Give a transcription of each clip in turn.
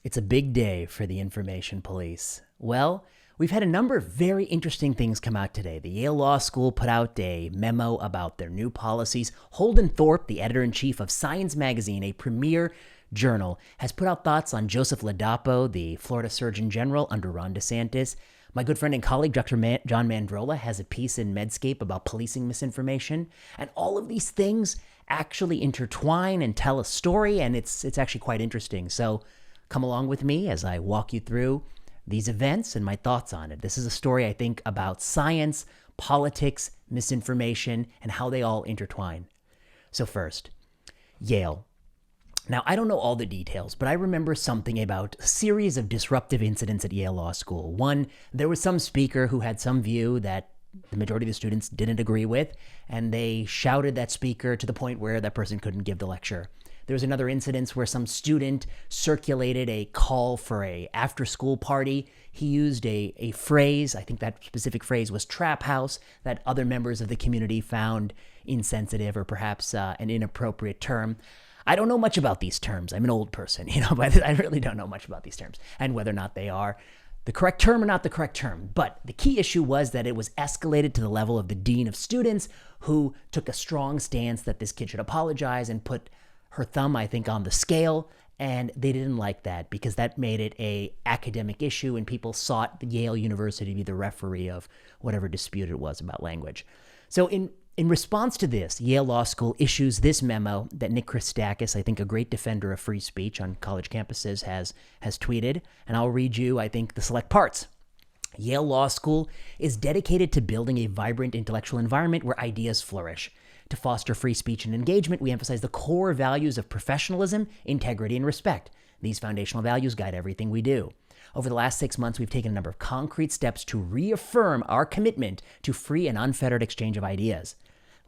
It's a big day for the information police. Well, we've had a number of very interesting things come out today. The Yale Law School put out a memo about their new policies. Holden Thorpe, the editor-in-chief of Science Magazine, a premier journal, has put out thoughts on Joseph Ladapo, the Florida Surgeon General under Ron DeSantis. My good friend and colleague, Dr. John Mandrola, has a piece in Medscape about policing misinformation. And all of these things actually intertwine and tell a story, and it's actually quite interesting. So come along with me as I walk you through these events and my thoughts on it. This is a story, I think, about science, politics, misinformation, and how they all intertwine. So first, Yale. Now, I don't know all the details, but I remember something about a series of disruptive incidents at Yale Law School. One, there was some speaker who had some view that the majority of the students didn't agree with, and they shouted that speaker to the point where that person couldn't give the lecture. There was another incident where some student circulated a call for a after-school party. He used a phrase, I think that specific phrase was trap house, that other members of the community found insensitive or perhaps an inappropriate term. I don't know much about these terms. I'm an old person, but I really don't know much about these terms and whether or not they are the correct term or not the correct term. But the key issue was that it was escalated to the level of the dean of students, who took a strong stance that this kid should apologize and put her thumb, I think, on the scale. And they didn't like that because that made it a academic issue, and people sought Yale University to be the referee of whatever dispute it was about language. So in response to this, Yale Law School issues this memo that Nick Christakis, I think a great defender of free speech on college campuses, has tweeted. And I'll read you, I think, the select parts. Yale Law School is dedicated to building a vibrant intellectual environment where ideas flourish. To foster free speech and engagement, we emphasize the core values of professionalism, integrity, and respect. These foundational values guide everything we do. Over the last 6 months, we've taken a number of concrete steps to reaffirm our commitment to free and unfettered exchange of ideas.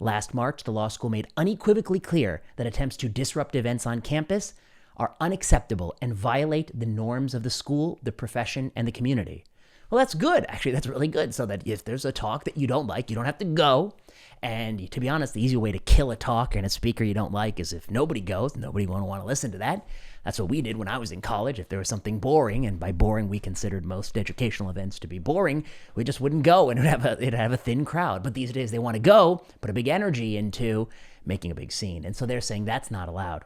Last March, the law school made unequivocally clear that attempts to disrupt events on campus are unacceptable and violate the norms of the school, the profession, and the community. Well, that's good. Actually, that's really good. So that if there's a talk that you don't like, you don't have to go. And to be honest, the easy way to kill a talk and a speaker you don't like is if nobody goes, nobody won't want to listen to that. That's what we did when I was in college. If there was something boring, and by boring we considered most educational events to be boring, we just wouldn't go, and it'd have a thin crowd. But these days they want to go, put a big energy into making a big scene. And so they're saying that's not allowed.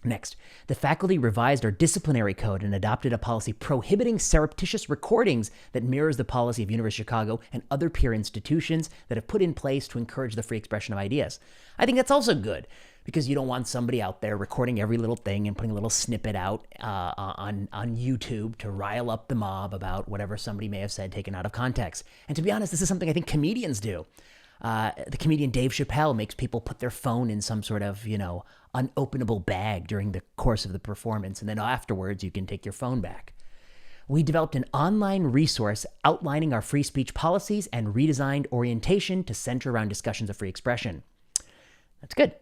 Next, the faculty revised our disciplinary code and adopted a policy prohibiting surreptitious recordings that mirrors the policy of University of Chicago and other peer institutions that have put in place to encourage the free expression of ideas. I think that's also good, because you don't want somebody out there recording every little thing and putting a little snippet out on YouTube to rile up the mob about whatever somebody may have said taken out of context. And to be honest, this is something I think comedians do. The comedian Dave Chappelle makes people put their phone in some sort of, unopenable bag during the course of the performance, and then afterwards you can take your phone back. We developed an online resource outlining our free speech policies and redesigned orientation to center around discussions of free expression. That's good.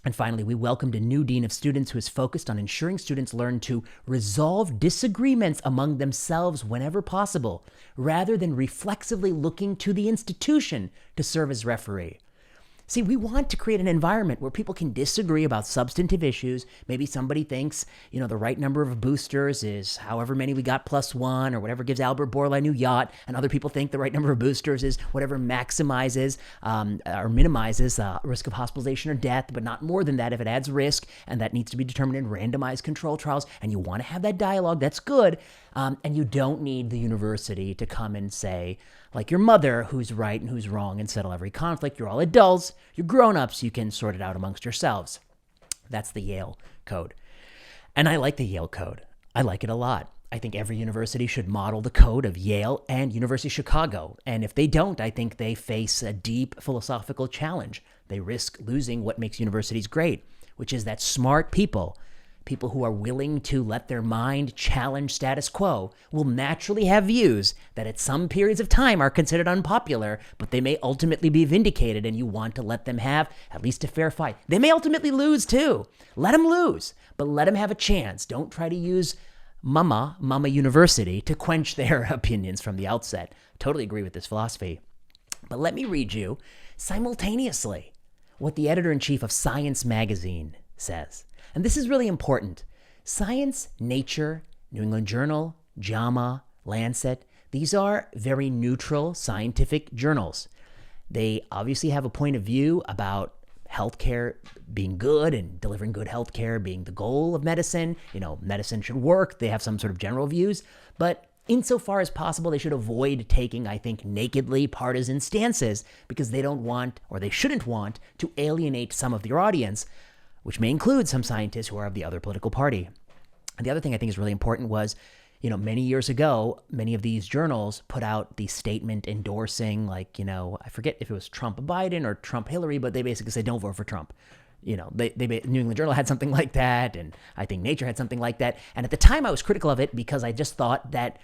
And finally, we welcomed a new dean of students who is focused on ensuring students learn to resolve disagreements among themselves whenever possible, rather than reflexively looking to the institution to serve as referee. See, we want to create an environment where people can disagree about substantive issues. Maybe somebody thinks, the right number of boosters is however many we got plus one, or whatever gives Albert Bourla a new yacht. And other people think the right number of boosters is whatever maximizes or minimizes risk of hospitalization or death, but not more than that if it adds risk. And that needs to be determined in randomized control trials. And you want to have that dialogue. That's good. And you don't need the university to come and say, like your mother, who's right and who's wrong, and settle every conflict. You're all adults. You're grown-ups. You can sort it out amongst yourselves. That's the Yale Code. And I like the Yale Code. I like it a lot. I think every university should model the code of Yale and University of Chicago. And if they don't, I think they face a deep philosophical challenge. They risk losing what makes universities great, which is that smart people who are willing to let their mind challenge status quo, will naturally have views that at some periods of time are considered unpopular, but they may ultimately be vindicated, and you want to let them have at least a fair fight. They may ultimately lose too. Let them lose, but let them have a chance. Don't try to use Mama University to quench their opinions from the outset. Totally agree with this philosophy. But let me read you simultaneously what the editor-in-chief of Science Magazine says. And this is really important. Science, Nature, New England Journal, JAMA, Lancet, these are very neutral scientific journals. They obviously have a point of view about healthcare being good and delivering good healthcare being the goal of medicine. Medicine should work. They have some sort of general views, but insofar as possible, they should avoid taking, I think, nakedly partisan stances because they don't want, or they shouldn't want, to alienate some of their audience, which may include some scientists who are of the other political party. And the other thing I think is really important was, many years ago, many of these journals put out the statement endorsing, I forget if it was Trump Biden or Trump Hillary, but they basically said, don't vote for Trump. New England Journal had something like that, and I think Nature had something like that. And at the time, I was critical of it because I just thought that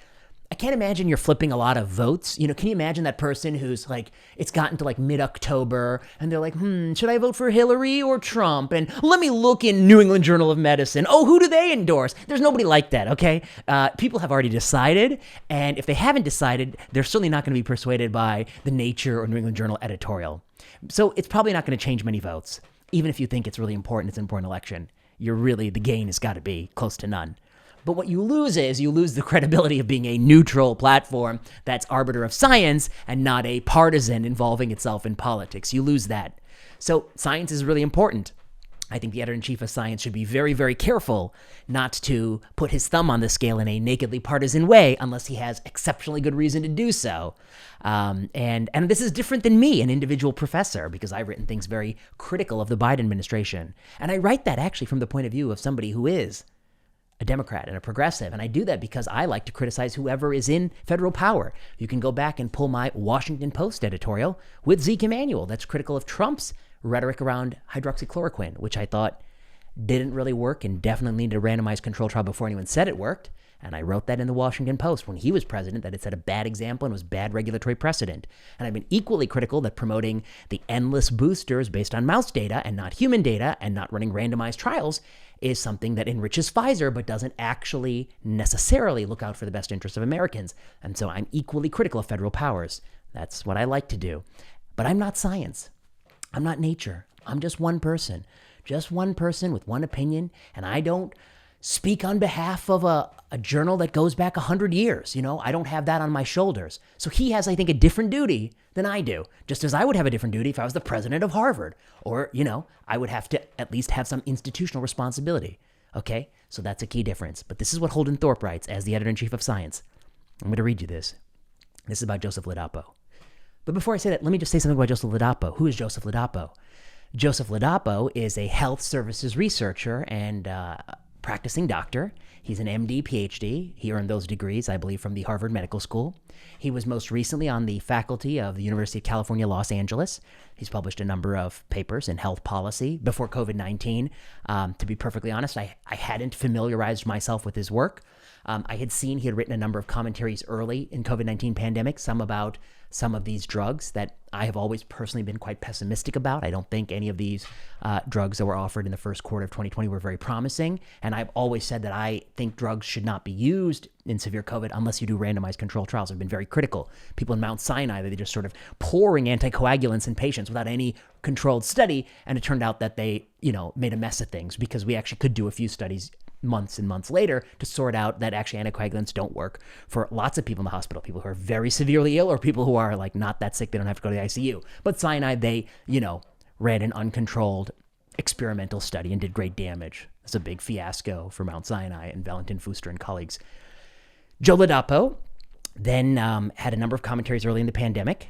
I can't imagine you're flipping a lot of votes. Can you imagine that person who's it's gotten to mid-October and they're like, should I vote for Hillary or Trump? And let me look in New England Journal of Medicine. Oh, who do they endorse? There's nobody like that, okay? People have already decided, and if they haven't decided, they're certainly not going to be persuaded by the Nature or New England Journal editorial. So it's probably not going to change many votes, even if you think it's really important, it's an important election. The gain has got to be close to none. But what you lose is you lose the credibility of being a neutral platform that's arbiter of science and not a partisan involving itself in politics. You lose that. So science is really important. I think the editor-in-chief of Science should be very, very careful not to put his thumb on the scale in a nakedly partisan way unless he has exceptionally good reason to do so. And this is different than me, an individual professor, because I've written things very critical of the Biden administration. And I write that actually from the point of view of somebody who is a Democrat and a progressive. And I do that because I like to criticize whoever is in federal power. You can go back and pull my Washington Post editorial with Zeke Emanuel that's critical of Trump's rhetoric around hydroxychloroquine, which I thought didn't really work and definitely needed a randomized control trial before anyone said it worked. And I wrote that in the Washington Post when he was president, that it set a bad example and was bad regulatory precedent. And I've been equally critical that promoting the endless boosters based on mouse data and not human data and not running randomized trials is something that enriches Pfizer but doesn't actually necessarily look out for the best interests of Americans. And so I'm equally critical of federal powers. That's what I like to do. But I'm not science. I'm not nature. I'm just one person with one opinion, and I don't speak on behalf of a journal that goes back 100 years. I don't have that on my shoulders. So he has, I think, a different duty than I do, just as I would have a different duty if I was the president of Harvard, or, I would have to at least have some institutional responsibility. Okay? So that's a key difference. But this is what Holden Thorpe writes as the editor-in-chief of Science. I'm going to read you this. This is about Joseph Ladapo. But before I say that, let me just say something about Joseph Ladapo. Who is Joseph Ladapo? Joseph Ladapo is a health services researcher and practicing doctor. He's an MD, PhD. He earned those degrees, I believe, from the Harvard Medical School. He was most recently on the faculty of the University of California, Los Angeles. He's published a number of papers in health policy before COVID-19. To be perfectly honest, I hadn't familiarized myself with his work. I had seen he had written a number of commentaries early in COVID-19 pandemic, some about some of these drugs that I have always personally been quite pessimistic about. I don't think any of these drugs that were offered in the first quarter of 2020 were very promising. And I've always said that I think drugs should not be used in severe COVID unless you do randomized controlled trials. I've been very critical. People in Mount Sinai, they just sort of pouring anticoagulants in patients without any controlled study. And it turned out that they, made a mess of things because we actually could do a few studies months and months later to sort out that actually anticoagulants don't work for lots of people in the hospital, people who are very severely ill or people who are not that sick, they don't have to go to the ICU. But Sinai, they, ran an uncontrolled experimental study and did great damage. It's a big fiasco for Mount Sinai and Valentin Fuster and colleagues. Joe Ladapo then had a number of commentaries early in the pandemic.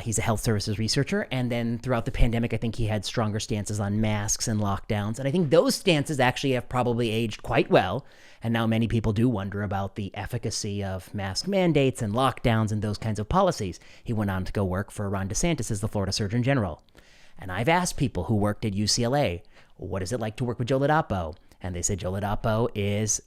He's a health services researcher. And then throughout the pandemic, I think he had stronger stances on masks and lockdowns. And I think those stances actually have probably aged quite well. And now many people do wonder about the efficacy of mask mandates and lockdowns and those kinds of policies. He went on to go work for Ron DeSantis as the Florida Surgeon General. And I've asked people who worked at UCLA, what is it like to work with Joe Ladapo? And they said Joe Ladapo is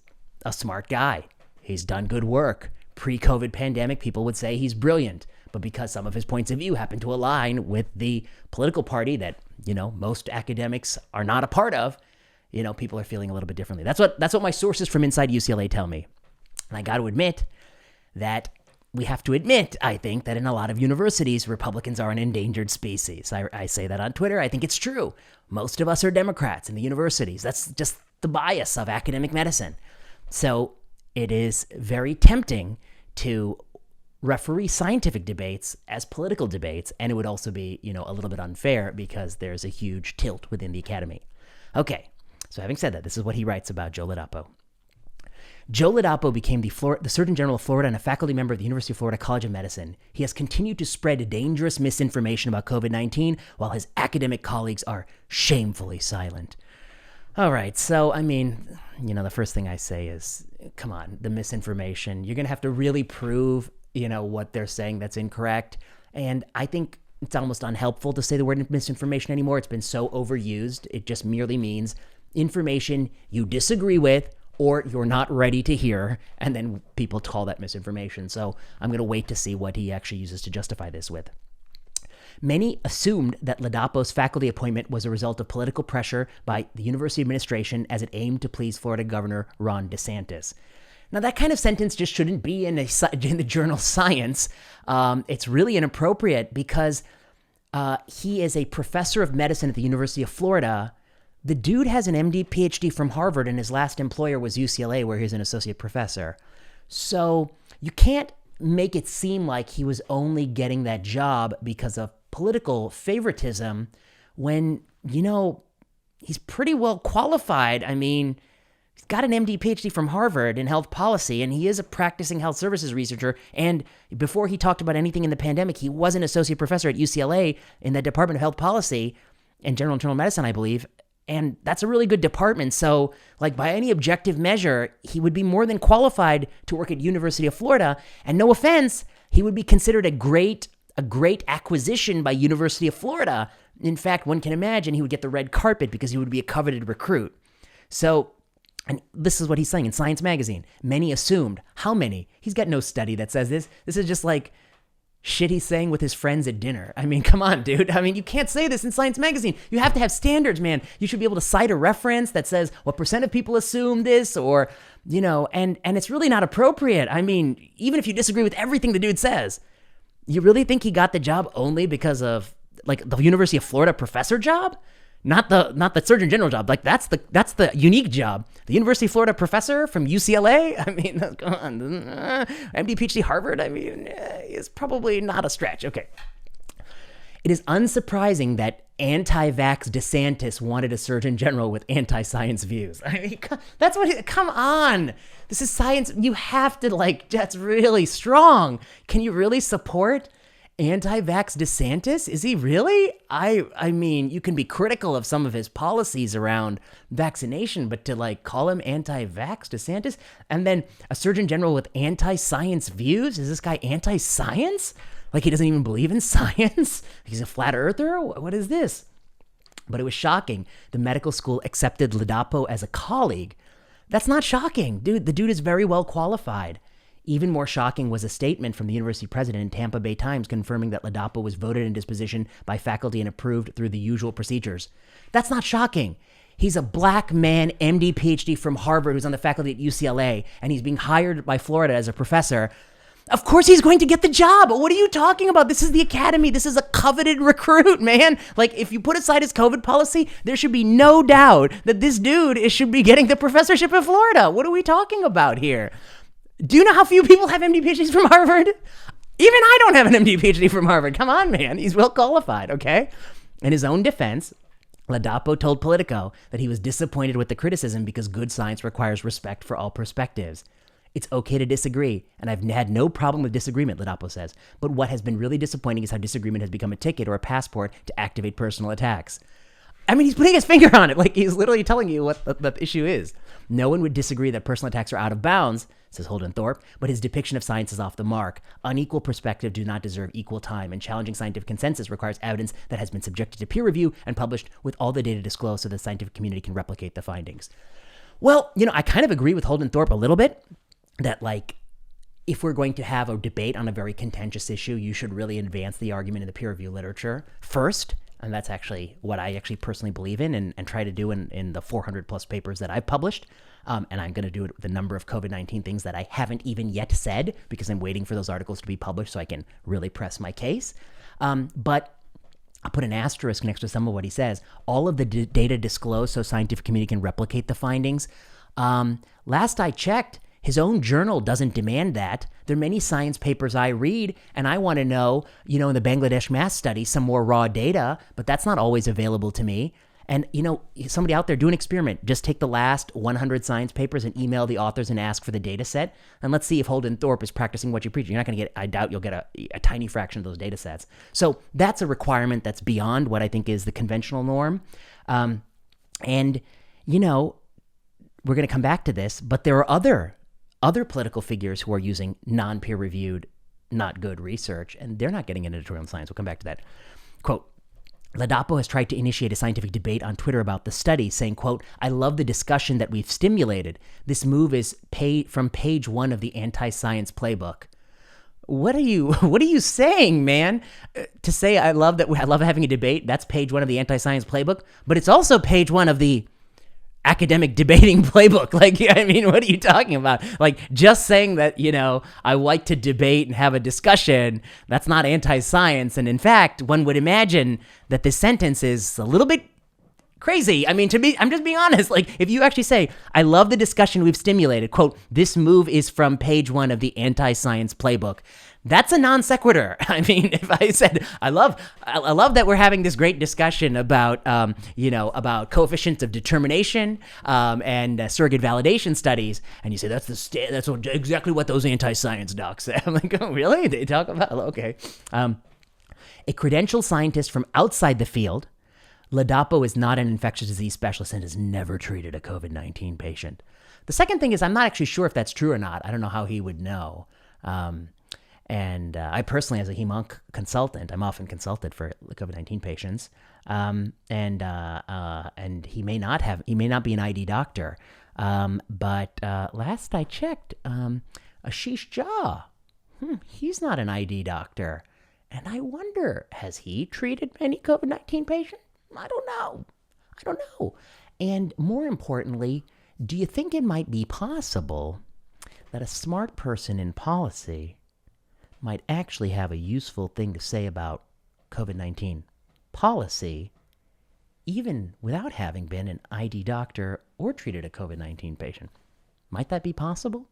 a smart guy. He's done good work. Pre-COVID pandemic, people would say he's brilliant. But because some of his points of view happen to align with the political party that, most academics are not a part of, people are feeling a little bit differently. That's what my sources from inside UCLA tell me. And I got to admit that we have to admit, I think, that in a lot of universities, Republicans are an endangered species. I say that on Twitter. I think it's true. Most of us are Democrats in the universities. That's just the bias of academic medicine. So it is very tempting to referee scientific debates as political debates, and it would also be, a little bit unfair because there's a huge tilt within the academy. Okay, so having said that, this is what he writes about Joe Ladapo. Joe Ladapo became the Surgeon General of Florida and a faculty member of the University of Florida College of Medicine. He has continued to spread dangerous misinformation about COVID-19 while his academic colleagues are shamefully silent. All right, so, the first thing I say is, come on, the misinformation. You're going to have to really prove, what they're saying that's incorrect. And I think it's almost unhelpful to say the word misinformation anymore. It's been so overused. It just merely means information you disagree with or you're not ready to hear, and then people call that misinformation. So I'm going to wait to see what he actually uses to justify this with. Many assumed that Ladapo's faculty appointment was a result of political pressure by the university administration as it aimed to please Florida Governor Ron DeSantis. Now, that kind of sentence just shouldn't be in the journal Science. It's really inappropriate because he is a professor of medicine at the University of Florida. The dude has an MD, PhD from Harvard, and his last employer was UCLA, where he's an associate professor. So you can't make it seem like he was only getting that job because of political favoritism when, he's pretty well qualified. He's got an MD, PhD from Harvard in health policy, and he is a practicing health services researcher. And before he talked about anything in the pandemic, he was an associate professor at UCLA in the Department of Health Policy and General Internal Medicine, I believe. And that's a really good department. So, by any objective measure, he would be more than qualified to work at University of Florida. And no offense, he would be considered a great acquisition by University of Florida. In fact, one can imagine he would get the red carpet because he would be a coveted recruit. So, and this is what he's saying in Science Magazine. Many assumed. How many? He's got no study that says this. This is just shit he's saying with his friends at dinner. Come on, dude. You can't say this in Science Magazine. You have to have standards, man. You should be able to cite a reference that says what percent of people assume this or, and it's really not appropriate. Even if you disagree with everything the dude says, you really think he got the job only because of the University of Florida professor job? Not the Surgeon General job. That's the unique job. The University of Florida professor from UCLA. Come on, MD, PhD, Harvard. Is probably not a stretch. Okay. It is unsurprising that anti-vax DeSantis wanted a Surgeon General with anti-science views. That's what. Come on, this is science. You have to that's really strong. Can you really support anti-vax DeSantis? Is he really? You can be critical of some of his policies around vaccination, but to call him anti-vax DeSantis and then a Surgeon General with anti-science views? Is this guy anti-science? He doesn't even believe in science? He's a flat earther? What is this? But it was shocking. The medical school accepted Ladapo as a colleague. That's not shocking. Dude, the dude is very well qualified. Even more shocking was a statement from the university president in Tampa Bay Times confirming that Ladapo was voted into his position by faculty and approved through the usual procedures. That's not shocking. He's a black man, MD, PhD from Harvard, who's on the faculty at UCLA, and he's being hired by Florida as a professor. Of course he's going to get the job. What are you talking about? This is the academy. This is a coveted recruit, man. If you put aside his COVID policy, there should be no doubt that this dude should be getting the professorship in Florida. What are we talking about here? Do you know how few people have MD PhDs from Harvard? Even I don't have an MD PhD from Harvard. Come on, man. He's well qualified, okay? In his own defense, Ladapo told Politico that he was disappointed with the criticism because good science requires respect for all perspectives. It's okay to disagree, and I've had no problem with disagreement, Ladapo says. But what has been really disappointing is how disagreement has become a ticket or a passport to activate personal attacks. He's putting his finger on it. He's literally telling you what the issue is. No one would disagree that personal attacks are out of bounds, says Holden Thorpe, but his depiction of science is off the mark. Unequal perspectives do not deserve equal time, and challenging scientific consensus requires evidence that has been subjected to peer review and published with all the data disclosed so the scientific community can replicate the findings. Well, I kind of agree with Holden Thorpe a little bit that, if we're going to have a debate on a very contentious issue, you should really advance the argument in the peer review literature first. And that's actually what I actually personally believe in and try to do in the 400 plus papers that I've published. And I'm going to do it with a number of COVID-19 things that I haven't even yet said because I'm waiting for those articles to be published so I can really press my case. But I'll put an asterisk next to some of what he says. All of the data disclosed so scientific community can replicate the findings. Last I checked, His own journal doesn't demand that. There are many science papers I read, and I want to know, in the Bangladesh mass study, some more raw data, but that's not always available to me. And, somebody out there, do an experiment. Just take the last 100 science papers and email the authors and ask for the data set. And let's see if Holden Thorpe is practicing what you preach. You're not going to get, I doubt you'll get a tiny fraction of those data sets. So that's a requirement that's beyond what I think is the conventional norm. And, we're going to come back to this, but there are other political figures who are using non-peer-reviewed, not good research, and they're not getting into editorial science. We'll come back to that. Quote, Ladapo has tried to initiate a scientific debate on Twitter about the study, saying, quote, I love the discussion that we've stimulated. This move is from page 1 of the anti-science playbook. What are you saying, man? To say I love having a debate, that's page 1 of the anti-science playbook, but it's also page 1 of the academic debating playbook. Like, I mean, what are you talking about? Like, just saying that, I like to debate and have a discussion, that's not anti-science. And in fact, one would imagine that this sentence is a little bit crazy. I mean, I'm just being honest. Like, if you actually say, I love the discussion we've stimulated, quote, this move is from page 1 of the anti-science playbook. That's a non sequitur. I mean, if I said, I love that we're having this great discussion about, about coefficients of determination and surrogate validation studies, and you say that's exactly what those anti-science docs say. I'm like, oh, really? They talk about okay. A credentialed scientist from outside the field, Ladapo is not an infectious disease specialist and has never treated a COVID-19 patient. The second thing is, I'm not actually sure if that's true or not. I don't know how he would know. And I personally, as a hemonc consultant, I'm often consulted for COVID-19 patients. And he may not be an ID doctor. But last I checked, Ashish Jha, he's not an ID doctor. And I wonder, has he treated many COVID-19 patients? I don't know. And more importantly, do you think it might be possible that a smart person in policy might actually have a useful thing to say about COVID-19 policy, even without having been an ID doctor or treated a COVID-19 patient? Might that be possible?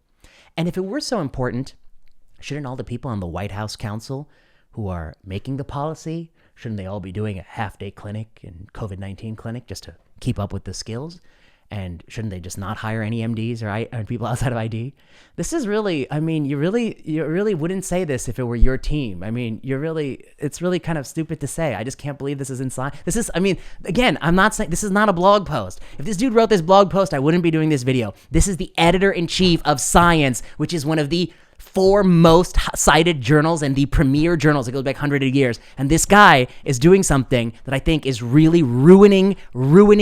And if it were so important, shouldn't all the people on the White House Council who are making the policy, shouldn't they all be doing a half-day clinic and COVID-19 clinic just to keep up with the skills? And shouldn't they just not hire any MDs or people outside of ID? This is really, I mean, you really wouldn't say this if it were your team. I mean, it's really kind of stupid to say. I just can't believe this is inside. Again, I'm not saying, this is not a blog post. If this dude wrote this blog post, I wouldn't be doing this video. This is the editor-in-chief of Science, which is one of the 4 most cited journals and the premier journals. It goes back hundreds of years. And this guy is doing something that I think is really ruining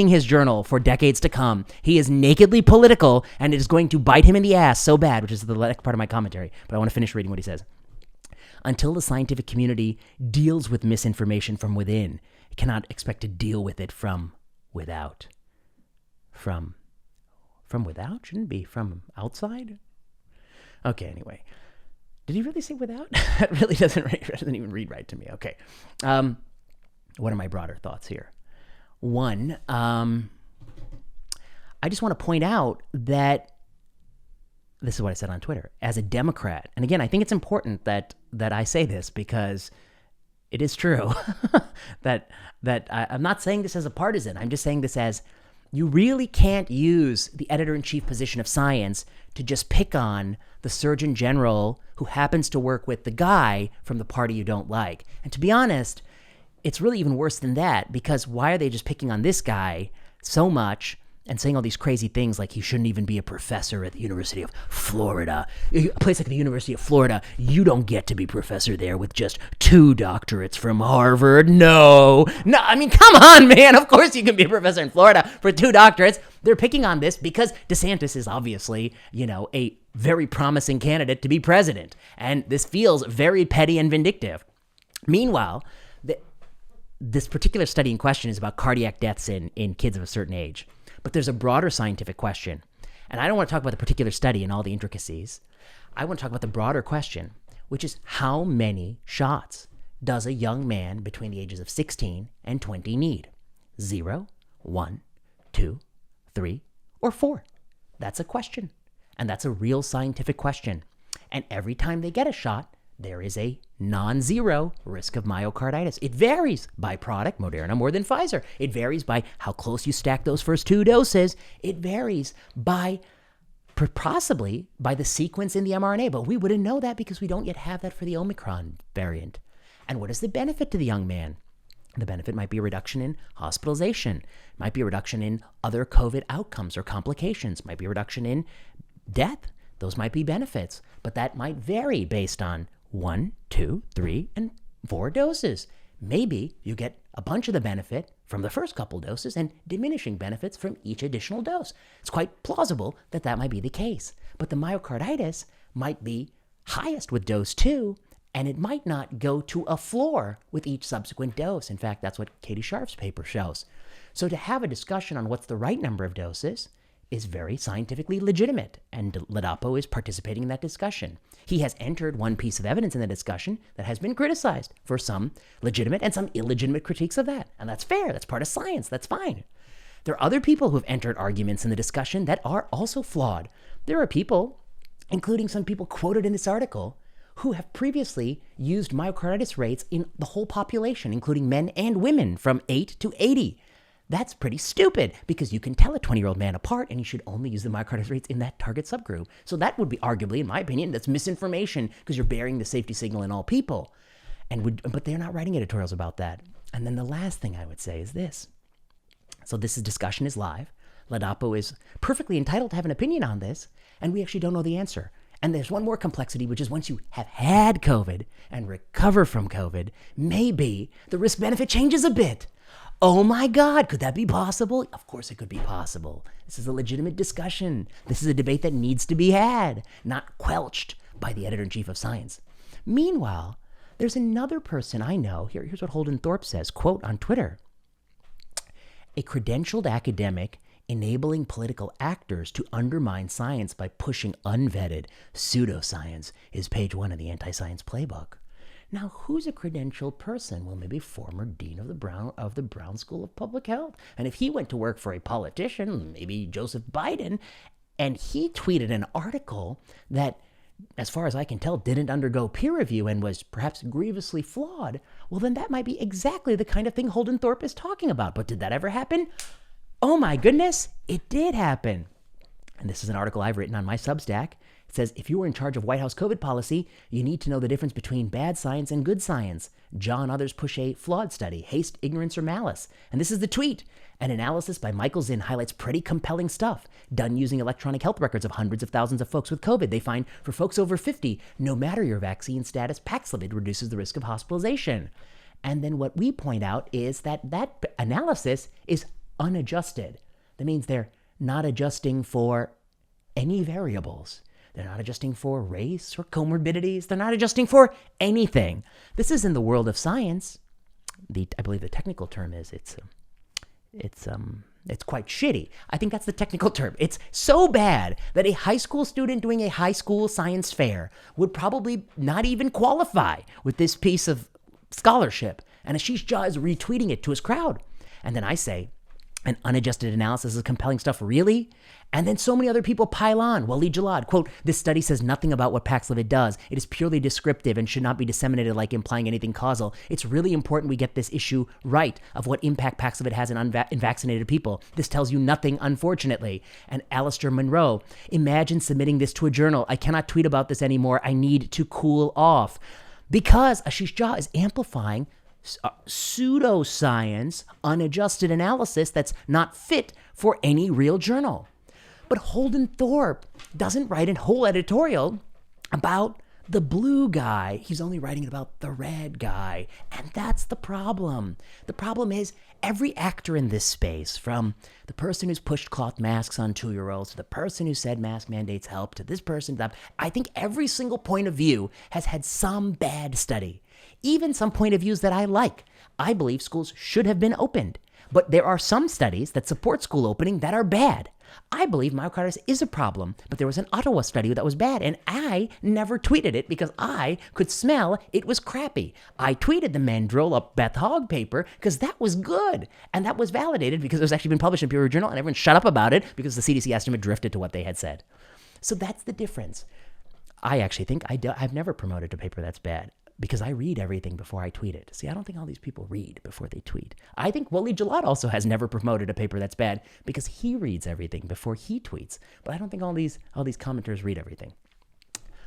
his journal for decades to come. He is nakedly political, and it is going to bite him in the ass so bad, which is the next part of my commentary. But I want to finish reading what he says. Until the scientific community deals with misinformation from within, it cannot expect to deal with it from without. From without? Shouldn't it be from outside? Okay, anyway. Did he really say without? That really doesn't even read right to me. Okay. What are my broader thoughts here? One, I just want to point out that this is what I said on Twitter. As a Democrat, and again, I think it's important that I say this because it is true that I'm not saying this as a partisan. I'm just saying this as you really can't use the editor-in-chief position of Science to just pick on the Surgeon General who happens to work with the guy from the party you don't like. And to be honest, it's really even worse than that, because why are they just picking on this guy so much and saying all these crazy things like he shouldn't even be a professor at the University of Florida? A place like the University of Florida, you don't get to be professor there with just 2 doctorates from Harvard. No, I mean, come on, man. Of course you can be a professor in Florida for 2 doctorates. They're picking on this because DeSantis is obviously, a very promising candidate to be president. And this feels very petty and vindictive. Meanwhile, this particular study in question is about cardiac deaths in kids of a certain age. But there's a broader scientific question. And I don't want to talk about the particular study and all the intricacies. I want to talk about the broader question, which is how many shots does a young man between the ages of 16 and 20 need? 0, 1, 2, 3, or 4? That's a question. And that's a real scientific question. And every time they get a shot, there is a non-zero risk of myocarditis. It varies by product, Moderna more than Pfizer. It varies by how close you stack those first 2 doses. It varies by possibly by the sequence in the mRNA, but we wouldn't know that because we don't yet have that for the Omicron variant. And what is the benefit to the young man? The benefit might be a reduction in hospitalization, might be a reduction in other COVID outcomes or complications, might be a reduction in death. Those might be benefits, but that might vary based on 1, 2, 3, and 4 doses. Maybe you get a bunch of the benefit from the first couple doses and diminishing benefits from each additional dose. It's quite plausible that that might be the case. But the myocarditis might be highest with dose 2, and it might not go to a floor with each subsequent dose. In fact, that's what Katie Sharp's paper shows. So to have a discussion on what's the right number of doses is very scientifically legitimate, and Ladapo is participating in that discussion. He has entered one piece of evidence in the discussion that has been criticized for some legitimate and some illegitimate critiques of that. And that's fair. That's part of science. That's fine. There are other people who have entered arguments in the discussion that are also flawed. There are people, including some people quoted in this article, who have previously used myocarditis rates in the whole population, including men and women, from 8 to 80. That's pretty stupid because you can tell a 20-year-old man apart and you should only use the myocarditis rates in that target subgroup. So that would be arguably, in my opinion, that's misinformation because you're bearing the safety signal in all people. But they're not writing editorials about that. And then the last thing I would say is this. So this discussion is live. Ladapo is perfectly entitled to have an opinion on this, and we actually don't know the answer. And there's one more complexity, which is once you have had COVID and recover from COVID, maybe the risk-benefit changes a bit. Oh my God, could that be possible? Of course it could be possible. This is a legitimate discussion. This is a debate that needs to be had, not quelched by the editor-in-chief of Science. Meanwhile, there's another person I know. Here's what Holden Thorpe says, quote, on Twitter. A credentialed academic enabling political actors to undermine science by pushing unvetted pseudoscience is page 1 of the anti-science playbook. Now, who's a credentialed person? Well, maybe former dean of the Brown School of Public Health. And if he went to work for a politician, maybe Joseph Biden, and he tweeted an article that, as far as I can tell, didn't undergo peer review and was perhaps grievously flawed, well, then that might be exactly the kind of thing Holden Thorpe is talking about. But did that ever happen? Oh my goodness, it did happen. And this is an article I've written on my Substack. It says, if you were in charge of White House COVID policy, you need to know the difference between bad science and good science. John and others push a flawed study, haste, ignorance, or malice. And this is the tweet. An analysis by Michael Zinn highlights pretty compelling stuff, done using electronic health records of hundreds of thousands of folks with COVID. They find for folks over 50, no matter your vaccine status, Paxlovid reduces the risk of hospitalization. And then what we point out is that analysis is unadjusted. That means they're not adjusting for any variables. They're not adjusting for race or comorbidities. They're not adjusting for anything. This is in the world of science. I believe the technical term is it's quite shitty. I think that's the technical term. It's so bad that a high school student doing a high school science fair would probably not even qualify with this piece of scholarship. And Ashish Jha is retweeting it to his crowd. And then I say, an unadjusted analysis of compelling stuff, really? And then so many other people pile on. Waleed Jalad, quote, this study says nothing about what Paxlovid does. It is purely descriptive and should not be disseminated like implying anything causal. It's really important we get this issue right of what impact Paxlovid has in unvaccinated people. This tells you nothing, unfortunately. And Alistair Monroe, imagine submitting this to a journal. I cannot tweet about this anymore. I need to cool off. Because Ashish Jha is amplifying pseudoscience, unadjusted analysis that's not fit for any real journal. But Holden Thorpe doesn't write a whole editorial about the blue guy. He's only writing about the red guy. And that's the problem. The problem is every actor in this space, from the person who's pushed cloth masks on 2-year-olds to the person who said mask mandates help to this person, I think every single point of view has had some bad study. Even some point of views that I like. I believe schools should have been opened. But there are some studies that support school opening that are bad. I believe myocarditis is a problem, but there was an Ottawa study that was bad, and I never tweeted it because I could smell it was crappy. I tweeted the Mandrola Beth Hogg paper because that was good, and that was validated because it was actually been published in a peer-reviewed journal, and everyone shut up about it because the CDC asked them to drift it to what they had said. So that's the difference. I actually think I've never promoted a paper that's bad because I read everything before I tweet it. See, I don't think all these people read before they tweet. I think Wally Jalad also has never promoted a paper that's bad because he reads everything before he tweets. But I don't think all these commenters read everything.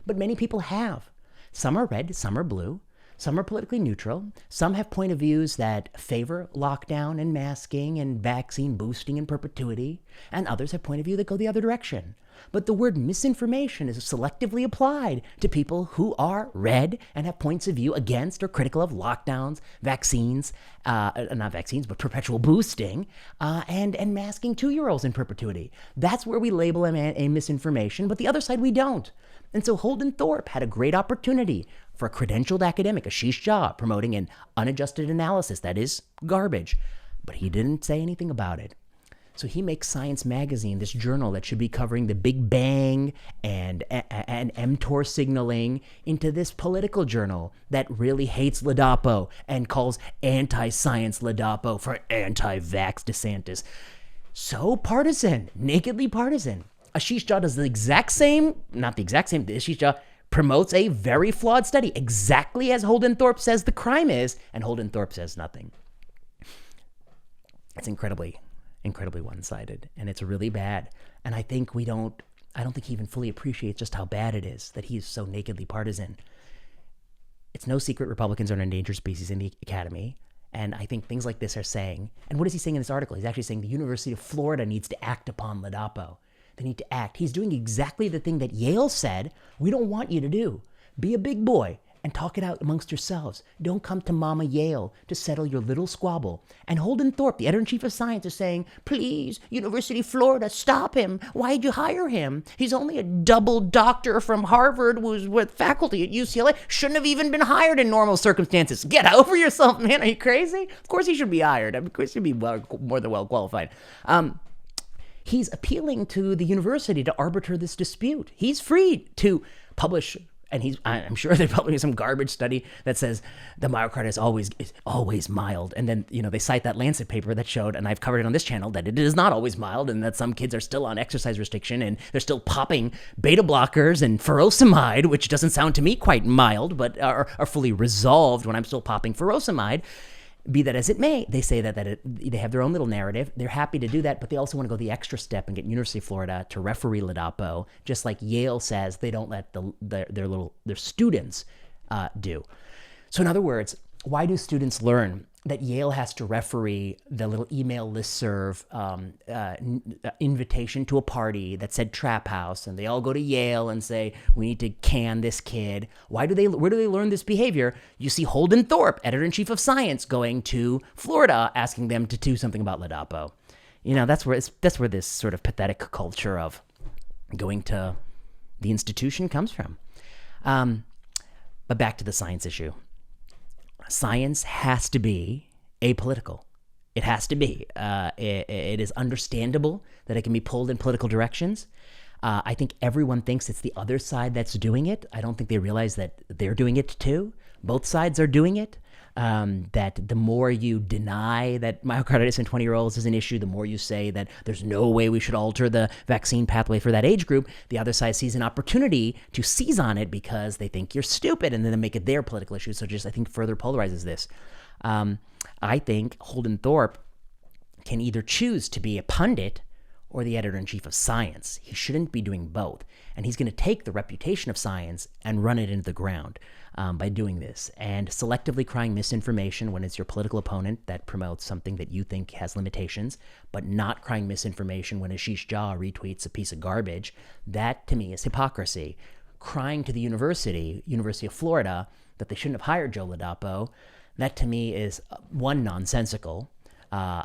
But many people have. Some are red, some are blue. Some are politically neutral. Some have point of views that favor lockdown and masking and vaccine boosting in perpetuity. And others have point of view that go the other direction. But the word misinformation is selectively applied to people who are red and have points of view against or critical of lockdowns, vaccines, not vaccines, but perpetual boosting, and masking 2-year-olds in perpetuity. That's where we label a misinformation, but the other side we don't. And so Holden Thorpe had a great opportunity for a credentialed academic, Ashish Jha, promoting an unadjusted analysis that is garbage. But he didn't say anything about it. So he makes Science Magazine, this journal that should be covering the Big Bang and mTOR signaling, into this political journal that really hates Ladapo and calls anti-science Ladapo for anti-vax DeSantis. So partisan, nakedly partisan. Ashish Jha does the exact same, not the exact same, Ashish Jha promotes a very flawed study, exactly as Holden Thorpe says the crime is, and Holden Thorpe says nothing. It's incredibly one-sided, and it's really bad. And I don't think he even fully appreciates just how bad it is that he is so nakedly partisan. It's no secret Republicans are an endangered species in the academy. And I think things like this are saying, and what is he saying in this article? He's actually saying the University of Florida needs to act upon Ladapo. They need to act. He's doing exactly the thing that Yale said, we don't want you to do. Be a big boy and talk it out amongst yourselves. Don't come to Mama Yale to settle your little squabble. And Holden Thorpe, the editor-in-chief of science, is saying, please, University of Florida, stop him. Why'd you hire him? He's only a double doctor from Harvard who was with faculty at UCLA. Shouldn't have even been hired in normal circumstances. Get over yourself, man. Are you crazy? Of course he should be hired. Of course he'd be more than well qualified. He's appealing to the university to arbiter this dispute. He's free to publish, and I'm sure they're publishing some garbage study that says the myocarditis is always mild. And then, they cite that Lancet paper that showed, and I've covered it on this channel, that it is not always mild, and that some kids are still on exercise restriction, and they're still popping beta blockers and furosemide, which doesn't sound to me quite mild, but are fully resolved when I'm still popping furosemide. Be that as it may, they say that they have their own little narrative. They're happy to do that, but they also want to go the extra step and get University of Florida to referee Ladapo, just like Yale says they don't let their students do. So in other words, why do students learn that Yale has to referee the little email listserv invitation to a party that said trap house, and they all go to Yale and say, we need to can this kid? Where do they learn this behavior? You see Holden Thorpe, editor-in-chief of science, going to Florida, asking them to do something about Ladapo. That's where this sort of pathetic culture of going to the institution comes from. But back to the science issue. Science has to be apolitical. It has to be. It is understandable that it can be pulled in political directions. I think everyone thinks it's the other side that's doing it. I don't think they realize that they're doing it too. Both sides are doing it. That the more you deny that myocarditis in 20-year-olds is an issue, the more you say that there's no way we should alter the vaccine pathway for that age group, the other side sees an opportunity to seize on it because they think you're stupid, and then they make it their political issue. So just, I think, further polarizes this. I think Holden Thorpe can either choose to be a pundit or the editor-in-chief of science. He shouldn't be doing both. And he's going to take the reputation of science and run it into the ground by doing this. And selectively crying misinformation when it's your political opponent that promotes something that you think has limitations, but not crying misinformation when Ashish Jha retweets a piece of garbage, that to me is hypocrisy. Crying to the University of Florida, that they shouldn't have hired Joe Ladapo, that to me is, one, nonsensical.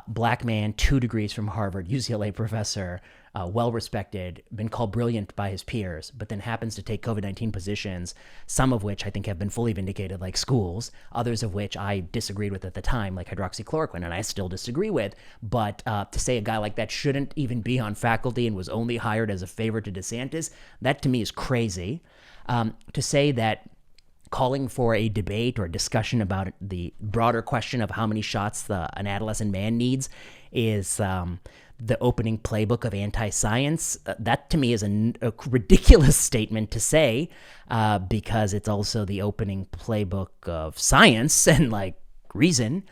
Black man, 2 degrees from Harvard, UCLA professor, well-respected, been called brilliant by his peers, but then happens to take COVID-19 positions, some of which I think have been fully vindicated, like schools, others of which I disagreed with at the time, like hydroxychloroquine, and I still disagree with. But to say a guy like that shouldn't even be on faculty and was only hired as a favor to DeSantis, that to me is crazy. To say that calling for a debate or a discussion about the broader question of how many shots an adolescent man needs is the opening playbook of anti-science. That to me is a ridiculous statement to say, because it's also the opening playbook of science and like reason.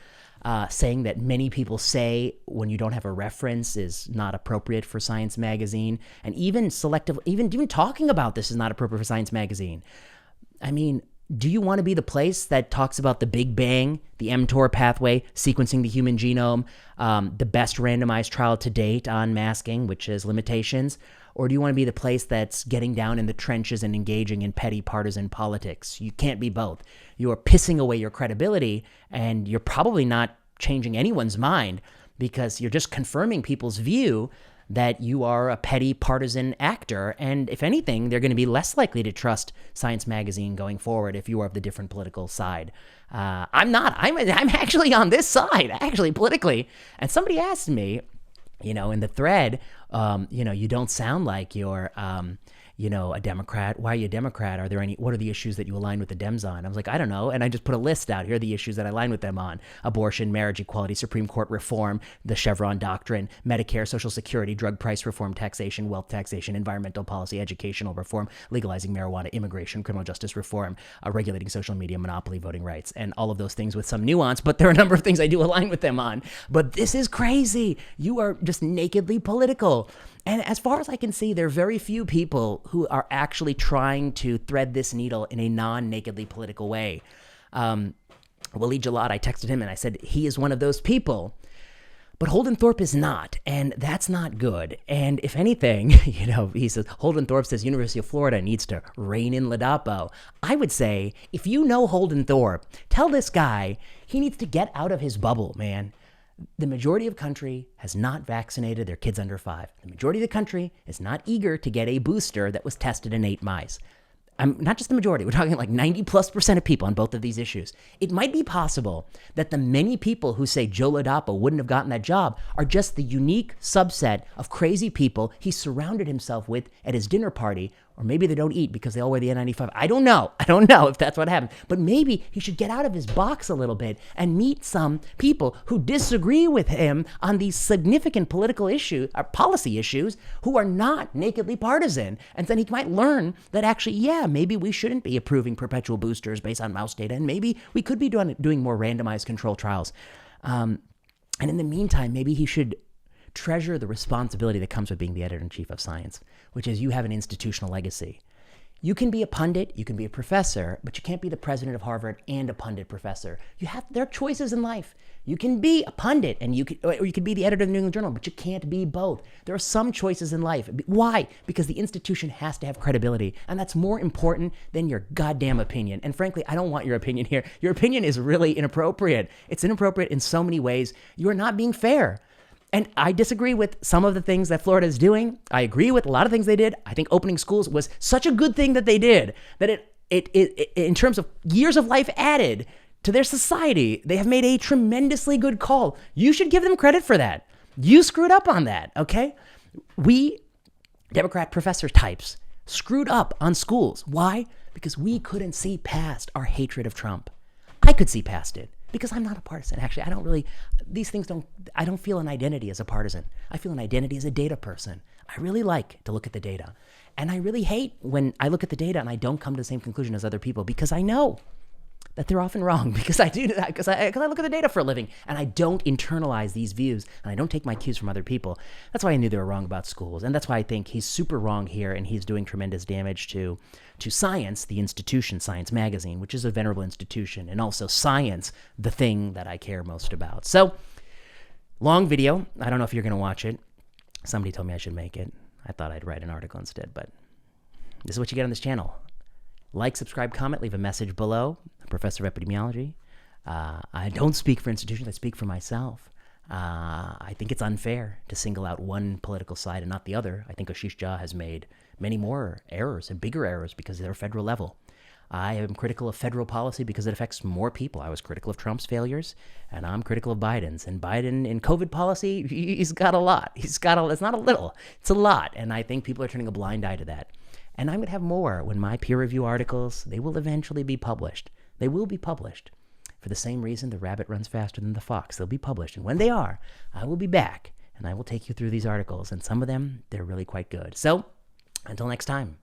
Saying that many people say when you don't have a reference is not appropriate for Science Magazine, and even Selective, even talking about this is not appropriate for Science Magazine. I mean, do you want to be the place that talks about the Big Bang, the mTOR pathway, sequencing the human genome, the best randomized trial to date on masking, which has limitations? Or do you want to be the place that's getting down in the trenches and engaging in petty partisan politics? You can't be both. You are pissing away your credibility, and you're probably not changing anyone's mind because you're just confirming people's view that you are a petty partisan actor. And if anything, they're going to be less likely to trust Science Magazine going forward if you are of the different political side. I'm not. I'm actually on this side, actually, politically. And somebody asked me, in the thread, you don't sound like you're, a Democrat. Why are you a Democrat? What are the issues that you align with the Dems on? I was like, I don't know. And I just put a list out. Here are the issues that I align with them on: abortion, marriage equality, Supreme Court reform, the Chevron doctrine, Medicare, Social Security, drug price reform, taxation, wealth taxation, environmental policy, educational reform, legalizing marijuana, immigration, criminal justice reform, regulating social media, monopoly voting rights, and all of those things with some nuance. But there are a number of things I do align with them on. But this is crazy. You are just nakedly political. And as far as I can see, there are very few people who are actually trying to thread this needle in a non-nakedly political way. Waleed Jalad, I texted him and I said, he is one of those people. But Holden Thorpe is not, and that's not good. And if anything, he says, Holden Thorpe says University of Florida needs to rein in Ladapo. I would say, if you know Holden Thorpe, tell this guy he needs to get out of his bubble, man. The majority of country has not vaccinated their kids under 5. The majority of the country is not eager to get a booster that was tested in 8 mice. Not just the majority, we're talking like 90+% of people on both of these issues. It might be possible that the many people who say Joe Ladapo wouldn't have gotten that job are just the unique subset of crazy people he surrounded himself with at his dinner party. Or maybe they don't eat because they all wear the N95. I don't know if that's what happened. But maybe he should get out of his box a little bit and meet some people who disagree with him on these significant political issues, or policy issues, who are not nakedly partisan. And then he might learn that actually, maybe we shouldn't be approving perpetual boosters based on mouse data. And maybe we could be doing more randomized control trials. And in the meantime, maybe he should treasure the responsibility that comes with being the editor-in-chief of Science, which is you have an institutional legacy. You can be a pundit, you can be a professor, but you can't be the president of Harvard and a pundit professor. There are choices in life. You can be a pundit, or you can be the editor of the New England Journal, but you can't be both. There are some choices in life. Why? Because the institution has to have credibility, and that's more important than your goddamn opinion. And frankly, I don't want your opinion here. Your opinion is really inappropriate. It's inappropriate in so many ways. You are not being fair. And I disagree with some of the things that Florida is doing. I agree with a lot of things they did. I think opening schools was such a good thing that they did, that it in terms of years of life added to their society, they have made a tremendously good call. You should give them credit for that. You screwed up on that, okay? We, Democrat professor types, screwed up on schools. Why? Because we couldn't see past our hatred of Trump. I could see past it. Because I'm not a partisan. Actually, I don't feel an identity as a partisan. I feel an identity as a data person. I really like to look at the data. And I really hate when I look at the data and I don't come to the same conclusion as other people, because I know that they're often wrong, because I do that, because I look at the data for a living, and I don't internalize these views, and I don't take my cues from other people. That's why I knew they were wrong about schools, and that's why I think he's super wrong here, and he's doing tremendous damage to Science, the institution, Science Magazine, which is a venerable institution, and also Science, the thing that I care most about. So, long video. I don't know if you're going to watch it. Somebody told me I should make it. I thought I'd write an article instead, but this is what you get on this channel. Like, subscribe, comment, leave a message below. I'm Professor of Epidemiology. I don't speak for institutions. I speak for myself. I think it's unfair to single out one political side and not the other. I think Ashish Jha has made many more errors and bigger errors because they're federal level. I am critical of federal policy because it affects more people. I was critical of Trump's failures, and I'm critical of Biden's. And Biden in COVID policy, he's got a lot. It's not a little, it's a lot. And I think people are turning a blind eye to that. And I'm going to have more when my peer review articles, they will eventually be published. They will be published. for the same reason the rabbit runs faster than the fox. They'll be published, and when they are, I will be back, and I will take you through these articles, and some of them, they're really quite good. So, until next time.